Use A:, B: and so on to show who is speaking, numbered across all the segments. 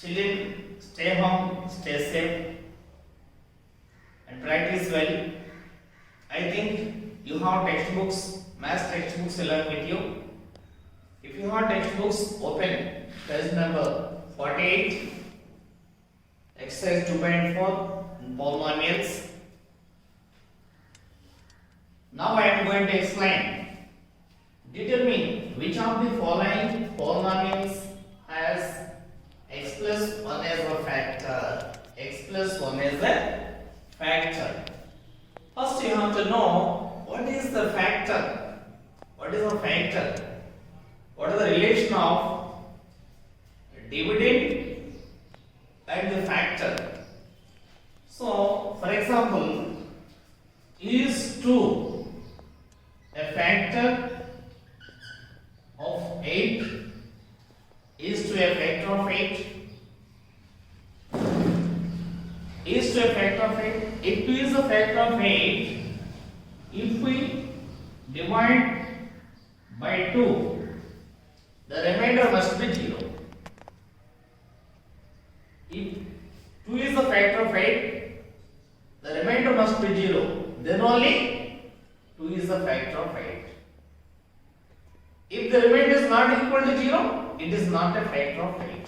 A: Children, stay home, stay safe, and practice well. I think you have textbooks, math textbooks along with you. If you have textbooks, open page number 48, exercise 2.4, polynomials. Now I am going to explain. Determine which of the following polynomials has x plus 1 as a factor. X plus 1 as a factor. First you have to know what is the factor. What is a factor? What is the relation of dividend and the factor? So, for example, is 2 a factor of 8? Is 2 a factor of 8? Is 2 a factor of 8? If 2 is a factor of 8, if we divide by 2, the remainder must be 0. If 2 is a factor of 8, the remainder must be 0. Then only 2 is a factor of 8. If the remainder is not equal to 0, it is not a factor of 8.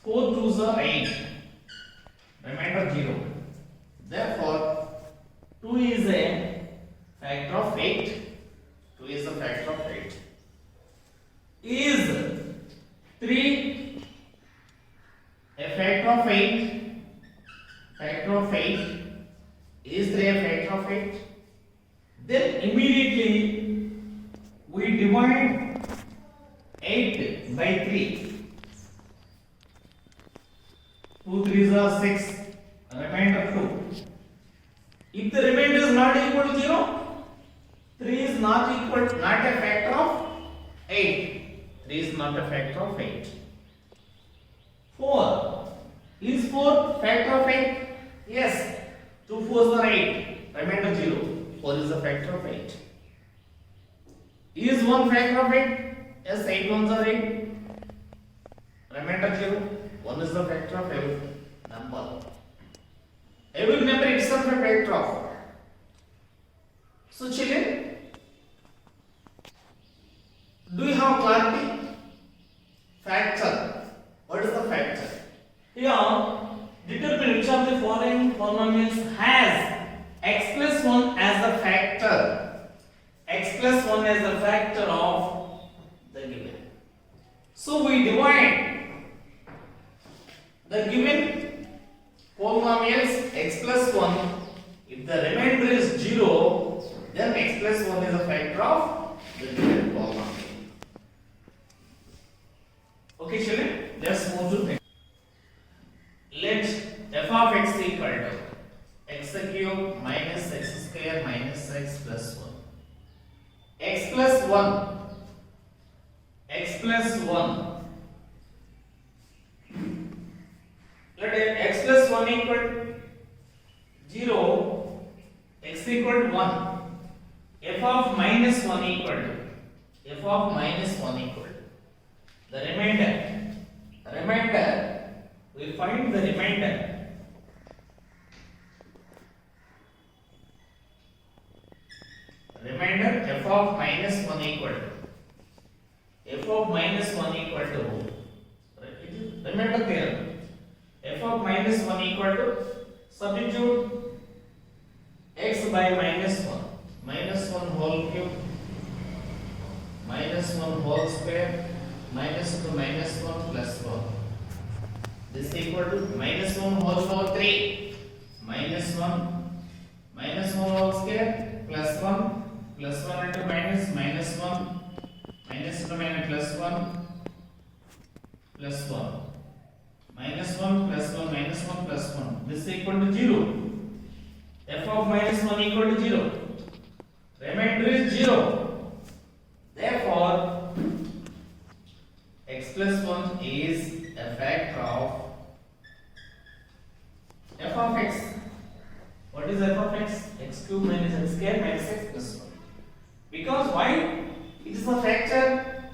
A: 4 2s are 8. Remainder 0. Therefore, 2 is a factor of 8. 2 is a factor of 8. Is 3 a factor of 8? Factor of 8. Is 3 a factor of 8? Then immediately we divide 8 by 3. 2 3s are 6. Remainder 2. If the remainder is not equal to 0, 3 is not a factor of 8. 3 is not a factor of 8. 4. Is 4 factor of 8? Yes. 2 4s are 8. Remainder 0. 4 is a factor of 8. Is 1 factor of 8? Yes, 8 1s are 8. Remainder 0. 1 is the factor of every number. Every number itself a factor of. So children, do you have clarity? Factor. What is the factor? Here, determine which of the following polynomials has x plus 1 as the factor. X plus 1 as the factor of the given. So we divide the given polynomials x plus 1. If the remainder is 0, then x plus 1 is a factor of the given polynomial. Okay, children, let's move to next. Let f of x equal to x cube minus x square minus x plus 1. X plus 1. X plus 1. Let x plus 1 equal 0, x equal to 1. F of minus 1 equal to f of minus 1 equal to the remainder. We find the remainder. Remainder f of minus 1 equal to f of minus 1 equal to remainder theorem. F of minus 1 equal to substitute x by minus 1. Minus 1 whole cube minus 1 whole square minus 2 minus 1 plus 1. This is equal to minus 1 whole power 3 minus 1 whole square plus 1 into minus 1 minus 2 minus plus 1 plus 1 minus 1 plus 1 minus 1 plus 1. This is equal to 0. F of minus 1 equal to 0. Remainder is 0. Therefore, x plus 1 is a factor of f of x. What is f of x? X cube minus x square minus x plus 1. Because why? It is a factor.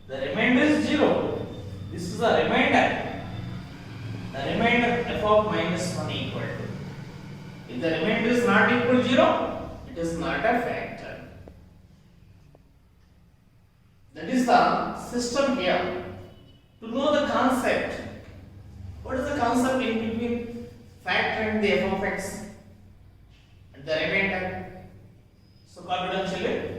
A: The remainder is 0. This is a remainder. of minus 1 equal to. If the remainder is not equal to 0, it is not a factor. That is the system here. To know the concept, what is the concept in between factor and the f of x and the remainder? So confidentially,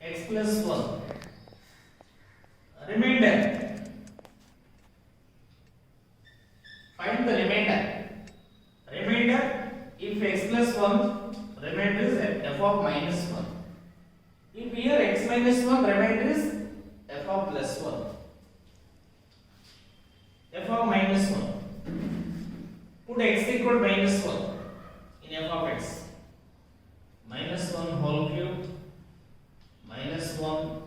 A: x plus 1 remainder, find the remainder if x plus 1 remainder is f of minus 1, if here x minus 1 remainder is f of plus 1, f of minus 1, put x equal to minus 1 in f of x, minus 1 whole cube minus 1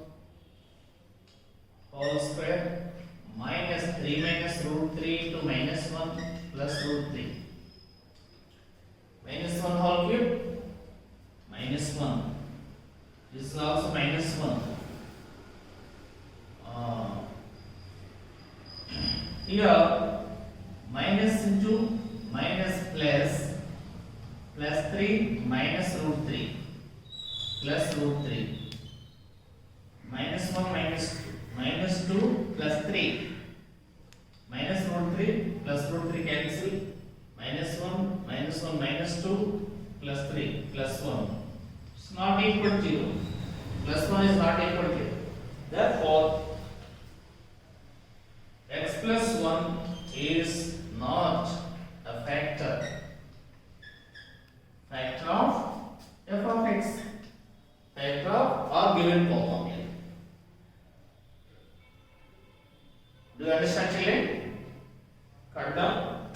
A: whole square minus 3 minus root 3 to minus 1 plus root 3, minus 1 whole cube minus 1, this is also minus 1, here minus into minus plus 3 minus root 3 plus root 3 minus 1 minus 2 plus 3 minus root 3 plus root 3 cancel, minus 1 minus 2 plus 3 plus 1, it's not equal to 0, plus 1 is not equal to 0, therefore x plus 1 is not a factor of f of x, factor of our given polynomial. Do you understand, children? Cut down.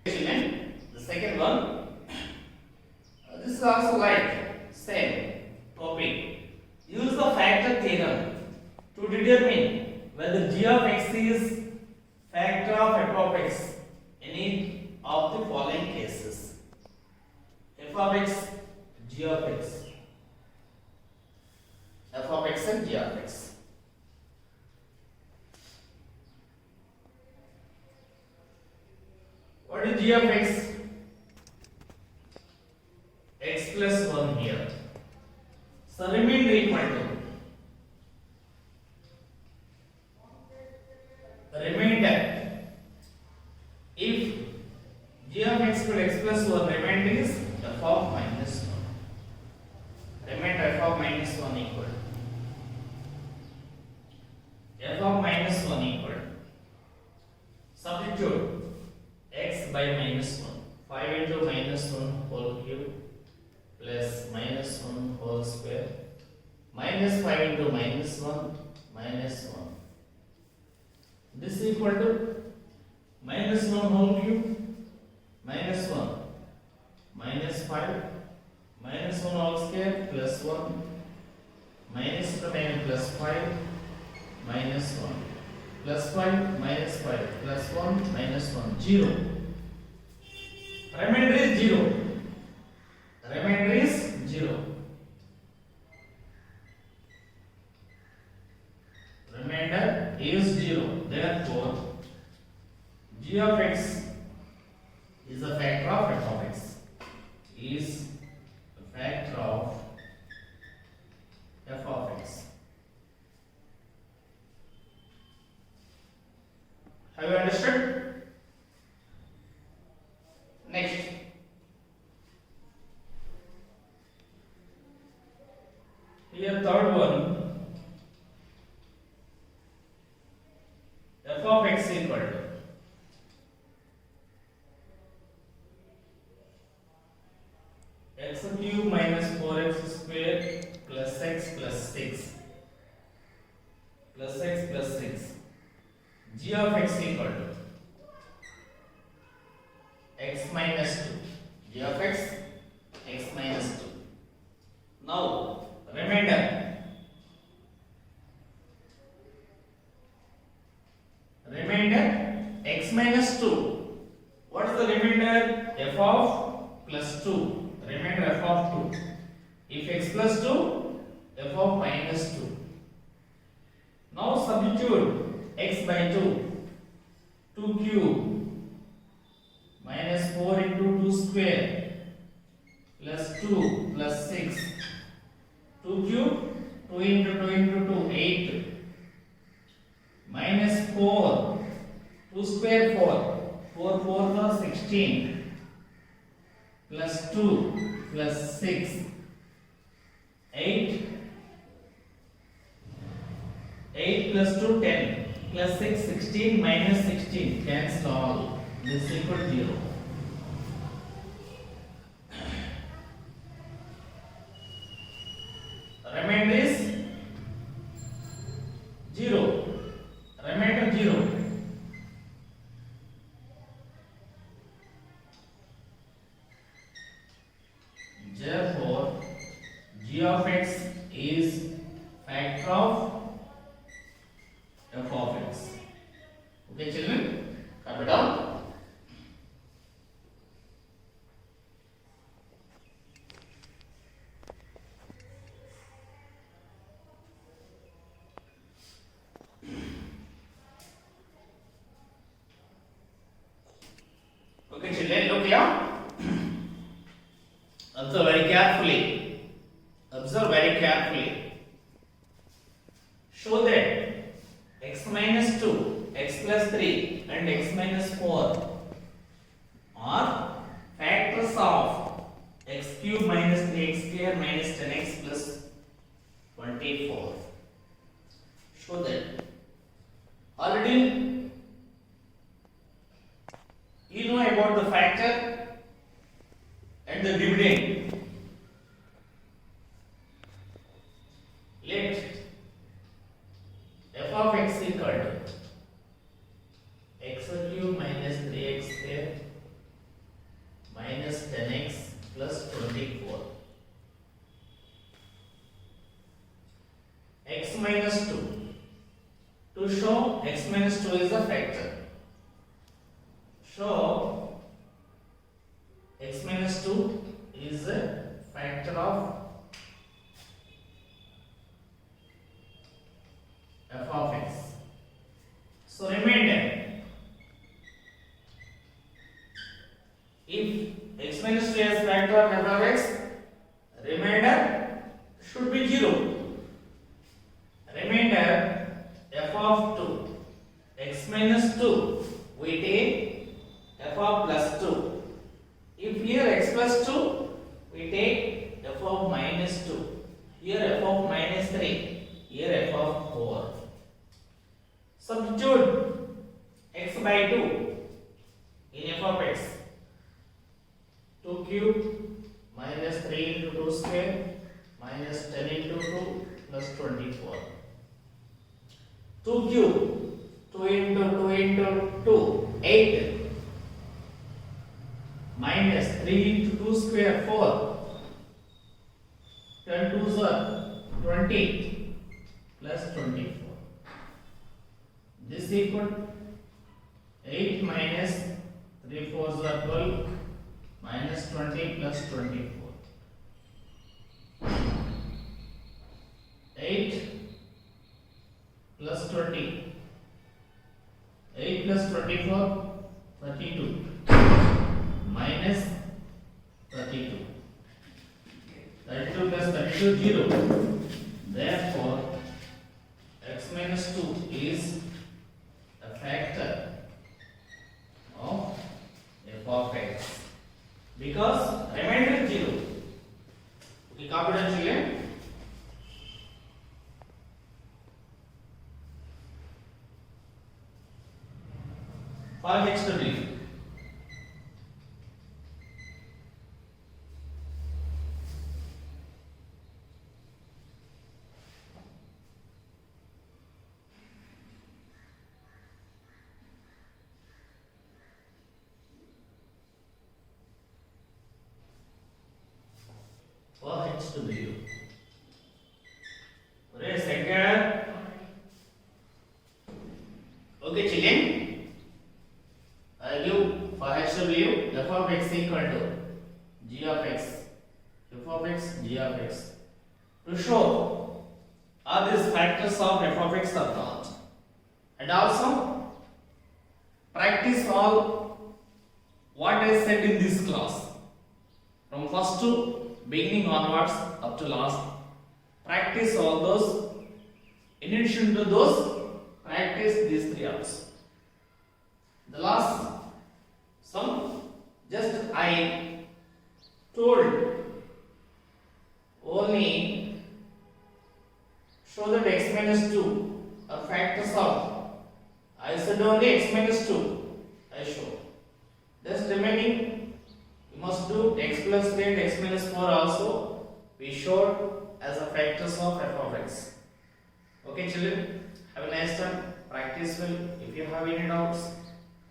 A: Children, the second one. This is also like same topic. Use the factor theorem to determine whether g of x is factor of f of x in any of the following cases: f of x, g of x, f of x and g of x. What is g of x? X plus 1 here. So remainder equal to remainder. If g of x equal x plus 1, remainder is f of minus 1. Remainder f of minus 1 equal f of minus 1 equal. Substitute x by minus 1. 5 into minus 1 whole cube plus minus 1 whole square minus 5 into minus 1 minus 1. This is equal to minus 1 whole cube minus 1 minus 5 minus 1 whole square plus 1 minus 9 plus 5 minus 1 plus 5 minus 5 plus 1 minus 1, 0. Remainder is 0. Remainder is 0. Remainder is 0. Therefore, g of x is a factor of f of x. Is a factor of f of x. Have you understood? Next. Here third one, f of x equal to x cube minus 4x square plus x plus 6 plus x plus 6 g of x equal to x minus 2. G of x, x minus 2. Now, remainder. Remainder x minus 2. What is the remainder? F of plus 2. Remainder f of 2. If x plus 2, f of minus 2. Now substitute x by 2. 2 cube minus 4 into 2 square plus 2 plus 6. 2 cube, 2 into 2 into 2, 8. Minus 4, 2 square 4, 4 4 are 16, plus 2 plus 6, 8, 8 plus 2 10, plus 6 16, minus 16, cancel all, this is equal to 0. Remainder is 0. Remainder 0. Therefore, g of x is factor of f of x. Okay, children, copy down. Okay, children, look here. Observe very carefully. Observe very carefully. Show that x minus 2, x plus 3 and x minus 4 are factors of x cube minus 3x square minus 10x plus 24. Show that. Already you know about the factor and the dividend. Let f of x equal to x cube minus 3x square minus 10x plus 24. X minus 2. To show x minus 2 is a factor. Show x minus 2 is a factor of f of x. So remainder, if x minus 2 is factor of f of x, remainder should be 0. Remainder f of 2, x minus 2, we take f of plus 2. If here x plus 2, we take f of minus 2. Here f of minus 3. Here f of 4. Substitute x by 2 in f of x. 2 cube minus 3 into 2 square minus 10 into 2 plus 24. 2 cube, 2 into 2 into 2, 8. Minus 3 into 2 square 4. 10 2s are 20 plus 24. This equal 8 minus 3 4s are 12 minus 20 plus 24. 8 plus 20. 8 plus 24, 32. Minus 32. 32 plus 32, 0. Therefore, x minus 2 is a factor of f of x. Because remainder is 0. Okay, confidentially. For next to next video. Second. Okay, children. I give for HW f of x equal to g of x, f of x, g of x. To show are these factors of f of x or not, and also practice all what I said in this class from first to beginning onwards up to last. Practice all those. In addition to those, practice these three hours. The last some just I told only show that x minus 2 are factors of. I said only x minus 2. I show. Just remaining you must do x plus 3 and x minus 4 also. We showed as a factors of f of x. Okay, children. Have a nice time. Practice well. If you have any doubts,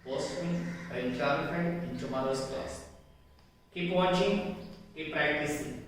A: post me. I will clarify in tomorrow's class. Keep watching. Keep practicing.